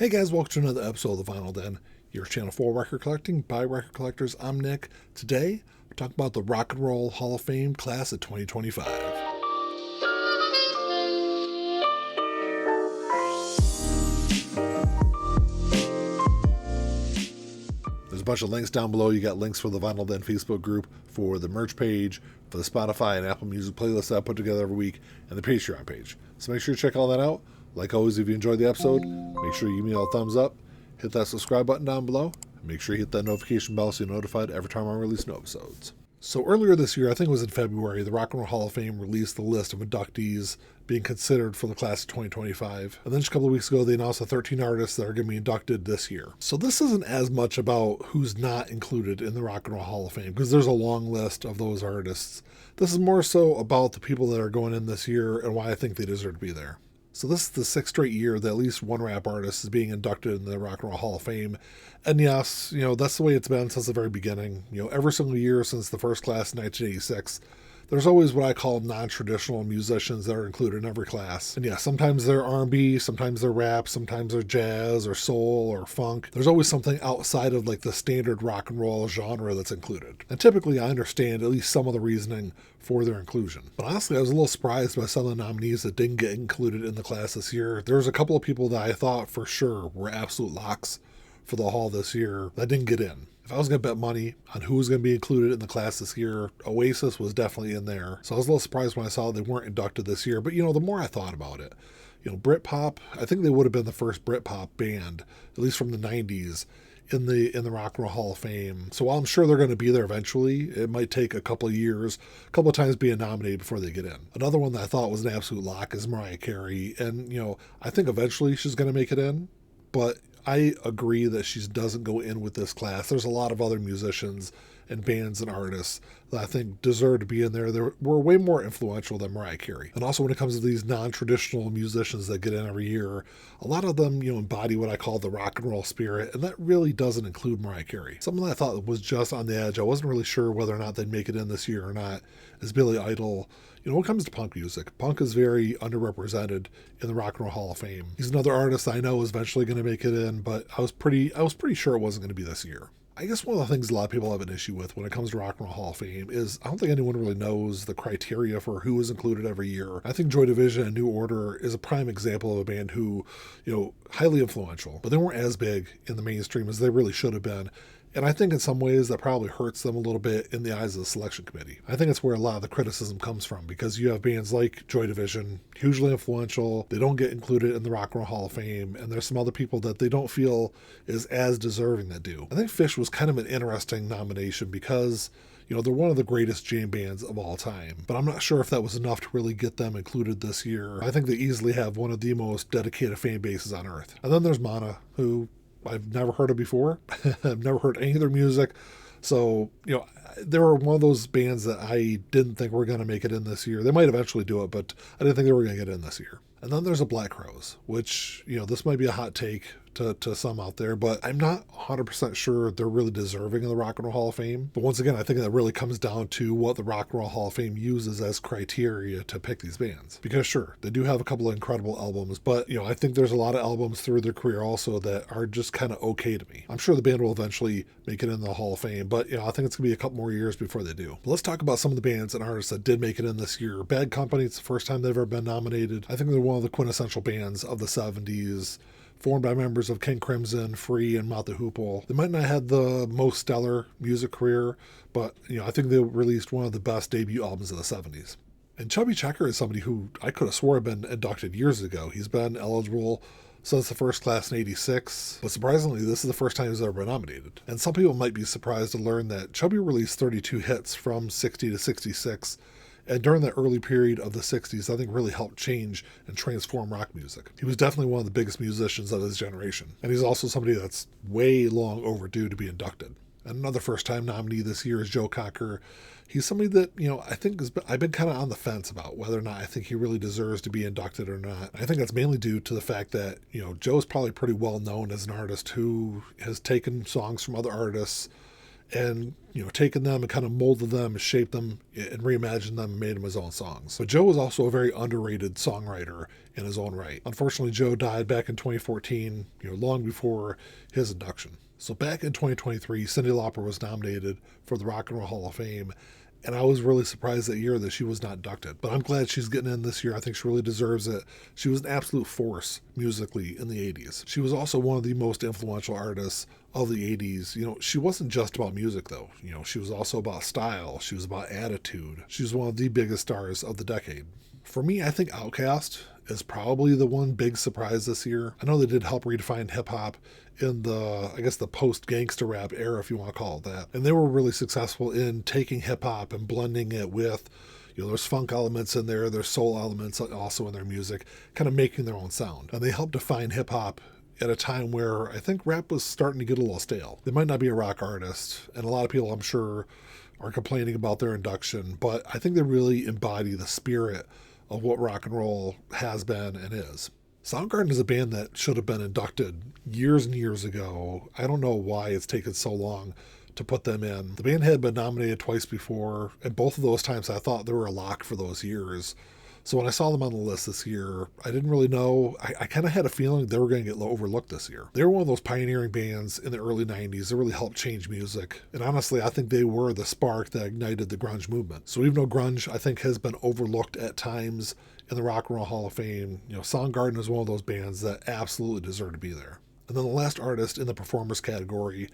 Hey guys, welcome to another episode of the Vinyl Den, your channel for record collecting by record collectors. I'm Nick. Today, we're talking about the Rock and Roll Hall of Fame class of 2025. There's a bunch of links down below. You got links for the Vinyl Den Facebook group, for the merch page, for the Spotify and Apple Music playlist that I put together every week, and the Patreon page. So make sure you check all that out. Like always, if you enjoyed the episode, make sure you give me a thumbs up, hit that subscribe button down below, and make sure you hit that notification bell so you're notified every time I release new episodes. So earlier this year, I think it was in February, the Rock and Roll Hall of Fame released the list of inductees being considered for the class of 2025. And then just a couple of weeks ago, they announced the 13 artists that are going to be inducted this year. So this isn't as much about who's not included in the Rock and Roll Hall of Fame, because there's a long list of those artists. This is more so about the people that are going in this year and why I think they deserve to be there. So this is the sixth straight year that at least one rap artist is being inducted in the Rock and Roll Hall of Fame. And yes, that's the way it's been since the very beginning. Every single year since the first class in 1986, there's always what I call non-traditional musicians that are included in every class. And yeah, sometimes they're R&B, sometimes they're rap, sometimes they're jazz or soul or funk. There's always something outside of like the standard rock and roll genre that's included. And typically I understand at least some of the reasoning for their inclusion. But honestly, I was a little surprised by some of the nominees that didn't get included in the class this year. There was a couple of people that I thought for sure were absolute locks for the hall this year that didn't get in. If I was going to bet money on who was going to be included in the class this year, Oasis was definitely in there. So I was a little surprised when I saw they weren't inducted this year. But, the more I thought about it, Britpop, I think they would have been the first Britpop band, at least from the 90s, in the Rock and Roll Hall of Fame. So while I'm sure they're going to be there eventually, it might take a couple of years, a couple of times being nominated before they get in. Another one that I thought was an absolute lock is Mariah Carey. And, I think eventually she's going to make it in. But I agree that she doesn't go in with this class. There's a lot of other musicians and bands and artists that I think deserve to be in there. They were way more influential than Mariah Carey. And also when it comes to these non-traditional musicians that get in every year, a lot of them, embody what I call the rock and roll spirit, and that really doesn't include Mariah Carey. Something that I thought was just on the edge, I wasn't really sure whether or not they'd make it in this year or not, is Billy Idol. When it comes to punk music, punk is very underrepresented in the Rock and Roll Hall of Fame. He's another artist I know is eventually going to make it in, but I was pretty sure it wasn't going to be this year. I guess one of the things a lot of people have an issue with when it comes to Rock and Roll Hall of Fame is I don't think anyone really knows the criteria for who is included every year. I think Joy Division and New Order is a prime example of a band who, highly influential, but they weren't as big in the mainstream as they really should have been. And I think in some ways that probably hurts them a little bit in the eyes of the selection committee. I think it's where a lot of the criticism comes from, because you have bands like Joy Division, hugely influential. They don't get included in the Rock and Roll Hall of Fame. And there's some other people that they don't feel is as deserving that do. I think Phish was kind of an interesting nomination because they're one of the greatest jam bands of all time. But I'm not sure if that was enough to really get them included this year. I think they easily have one of the most dedicated fan bases on earth. And then there's Mana, who I've never heard of before. I've never heard any of their music. So, they were one of those bands that I didn't think were going to make it in this year. They might eventually do it, but I didn't think they were going to get in this year. And then there's the Black Crowes, which, this might be a hot take to some out there, but I'm not 100% sure they're really deserving of the Rock and Roll Hall of Fame. But once again, I think that really comes down to what the Rock and Roll Hall of Fame uses as criteria to pick these bands. Because sure, they do have a couple of incredible albums, but, I think there's a lot of albums through their career also that are just kind of okay to me. I'm sure the band will eventually make it in the Hall of Fame, but, I think it's going to be a couple more years before they do. But let's talk about some of the bands and artists that did make it in this year. Bad Company, it's the first time they've ever been nominated. I think they're one of the quintessential bands of the 70s. Formed by members of King Crimson, Free, and Mott the Hoople. They might not have the most stellar music career, but I think they released one of the best debut albums of the 70s. And Chubby Checker is somebody who I could have swore had been inducted years ago. He's been eligible since the first class in 86, but surprisingly, this is the first time he's ever been nominated. And some people might be surprised to learn that Chubby released 32 hits from 60 to 66, and during that early period of the 60s, I think really helped change and transform rock music. He was definitely one of the biggest musicians of his generation. And he's also somebody that's way long overdue to be inducted. And another first-time nominee this year is Joe Cocker. He's somebody that, I think I've been kind of on the fence about whether or not I think he really deserves to be inducted or not. I think that's mainly due to the fact that, Joe's probably pretty well known as an artist who has taken songs from other artists and taken them and kind of molded them, shaped them, and reimagined them and made them his own songs. But Joe was also a very underrated songwriter in his own right. Unfortunately, Joe died back in 2014, long before his induction. So back in 2023, Cyndi Lauper was nominated for the Rock and Roll Hall of Fame, and I was really surprised that year that she was not inducted. But I'm glad she's getting in this year. I think she really deserves it. She was an absolute force musically in the 80s. She was also one of the most influential artists of the 80s. She wasn't just about music, though. She was also about style. She was about attitude. She was one of the biggest stars of the decade. For me, I think Outkast is probably the one big surprise this year. I know they did help redefine hip-hop in the post-gangster rap era, if you want to call it that. And they were really successful in taking hip-hop and blending it with, there's funk elements in there, there's soul elements also in their music, kind of making their own sound. And they helped define hip-hop at a time where I think rap was starting to get a little stale. They might not be a rock artist, and a lot of people, I'm sure, are complaining about their induction, but I think they really embody the spirit of what rock and roll has been and is. Soundgarden is a band that should have been inducted years and years ago. I don't know why it's taken so long to put them in. The band had been nominated twice before, and both of those times I thought they were a lock for those years. So when I saw them on the list this year, I didn't really know. I kind of had a feeling they were going to get overlooked this year. They were one of those pioneering bands in the early 90s that really helped change music. And honestly, I think they were the spark that ignited the grunge movement. So even though grunge, I think, has been overlooked at times in the Rock and Roll Hall of Fame, Soundgarden is one of those bands that absolutely deserve to be there. And then the last artist in the performers category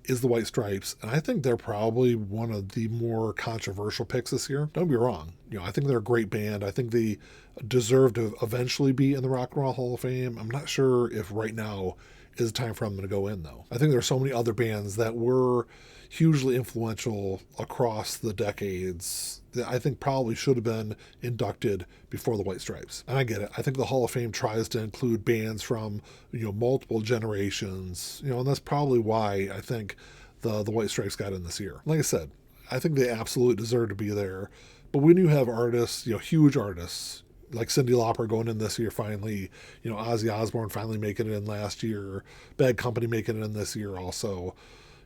is the White Stripes, and I think they're probably one of the more controversial picks this year. Don't be wrong. I think they're a great band. I think they deserve to eventually be in the Rock and Roll Hall of Fame. I'm not sure if right now is the time for them to go in, though. I think there are so many other bands that were hugely influential across the decades that I think probably should have been inducted before the White Stripes. And I get it. I think the Hall of Fame tries to include bands from, multiple generations, and that's probably why I think the White Stripes got in this year. Like I said, I think they absolutely deserve to be there. But when you have artists, huge artists, like Cyndi Lauper going in this year finally, Ozzy Osbourne finally making it in last year, Bad Company making it in this year also,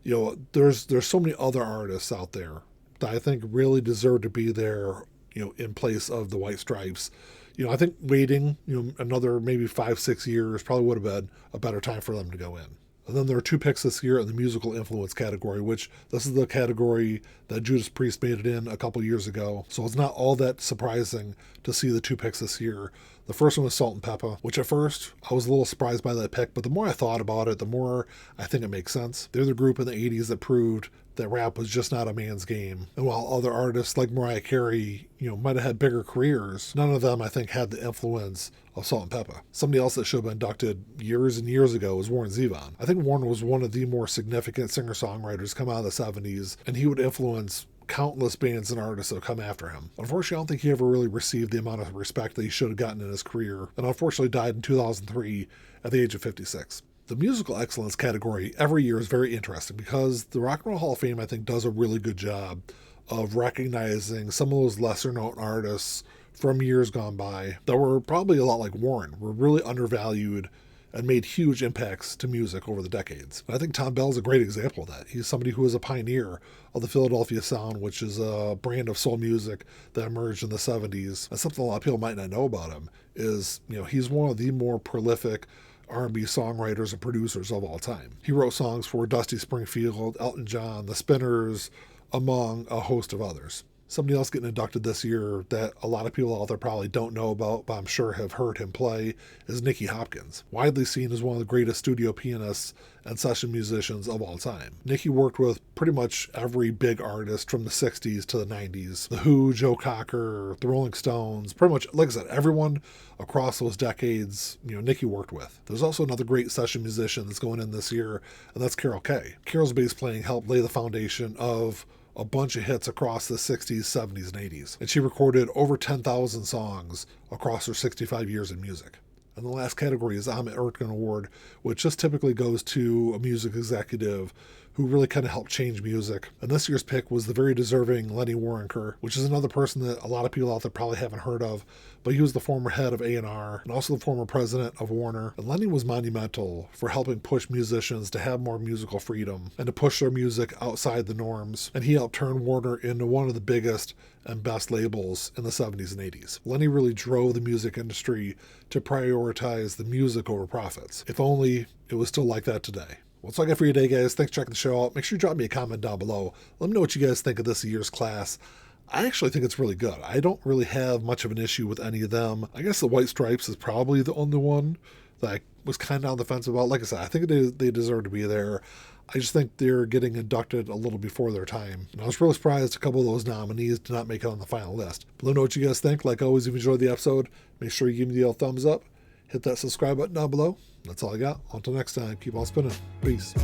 there's so many other artists out there that I think really deserve to be there, in place of the White Stripes. I think waiting, another maybe 5-6 years probably would have been a better time for them to go in. And then there are 2 picks this year in the musical influence category, which this is the category that Judas Priest made it in a couple years ago. So it's not all that surprising to see the 2 picks this year. The first one was Salt and Pepper, which at first I was a little surprised by that pick, but the more I thought about it, the more I think it makes sense. They're the group in the 80s that proved that rap was just not a man's game. And while other artists like Mariah Carey, might have had bigger careers, none of them, I think, had the influence of Salt and Pepper. Somebody else that should have been inducted years and years ago was Warren Zevon. I think Warren was one of the more significant singer-songwriters come out of the 70s, and he would influence countless bands and artists that have come after him. Unfortunately, I don't think he ever really received the amount of respect that he should have gotten in his career, and unfortunately died in 2003 at the age of 56. The musical excellence category every year is very interesting because the Rock and Roll Hall of Fame, I think, does a really good job of recognizing some of those lesser-known artists from years gone by that were probably a lot like Warren, were really undervalued and made huge impacts to music over the decades. And I think Tom Bell's a great example of that. He's somebody who was a pioneer of the Philadelphia sound, which is a brand of soul music that emerged in the 70s. And something a lot of people might not know about him is, he's one of the more prolific R&B songwriters and producers of all time. He wrote songs for Dusty Springfield, Elton John, The Spinners, among a host of others. Somebody else getting inducted this year that a lot of people out there probably don't know about, but I'm sure have heard him play, is Nicky Hopkins. Widely seen as one of the greatest studio pianists and session musicians of all time. Nicky worked with pretty much every big artist from the 60s to the 90s. The Who, Joe Cocker, the Rolling Stones, pretty much, like I said, everyone across those decades, Nicky worked with. There's also another great session musician that's going in this year, and that's Carol Kaye. Carol's bass playing helped lay the foundation of a bunch of hits across the 60s, 70s, and 80s. And she recorded over 10,000 songs across her 65 years in music. And the last category is Ahmet Ertegun Award, which just typically goes to a music executive who really kind of helped change music. And this year's pick was the very deserving Lenny Waronker, which is another person that a lot of people out there probably haven't heard of, but he was the former head of A&R and also the former president of Warner. And Lenny was monumental for helping push musicians to have more musical freedom and to push their music outside the norms. And he helped turn Warner into one of the biggest and best labels in the 70s and 80s. Lenny really drove the music industry to prioritize the music over profits. If only it was still like that today. Well, that's all I got for you today, guys. Thanks for checking the show out. Make sure you drop me a comment down below. Let me know what you guys think of this year's class. I actually think it's really good. I don't really have much of an issue with any of them. I guess the White Stripes is probably the only one that I was kind of on the fence about. Like I said, I think they deserve to be there. I just think they're getting inducted a little before their time. And I was really surprised a couple of those nominees did not make it on the final list. But let me know what you guys think. Like always, if you enjoyed the episode, make sure you give me the old thumbs up. Hit that subscribe button down below. That's all I got. Until next time, keep on spinning. Peace.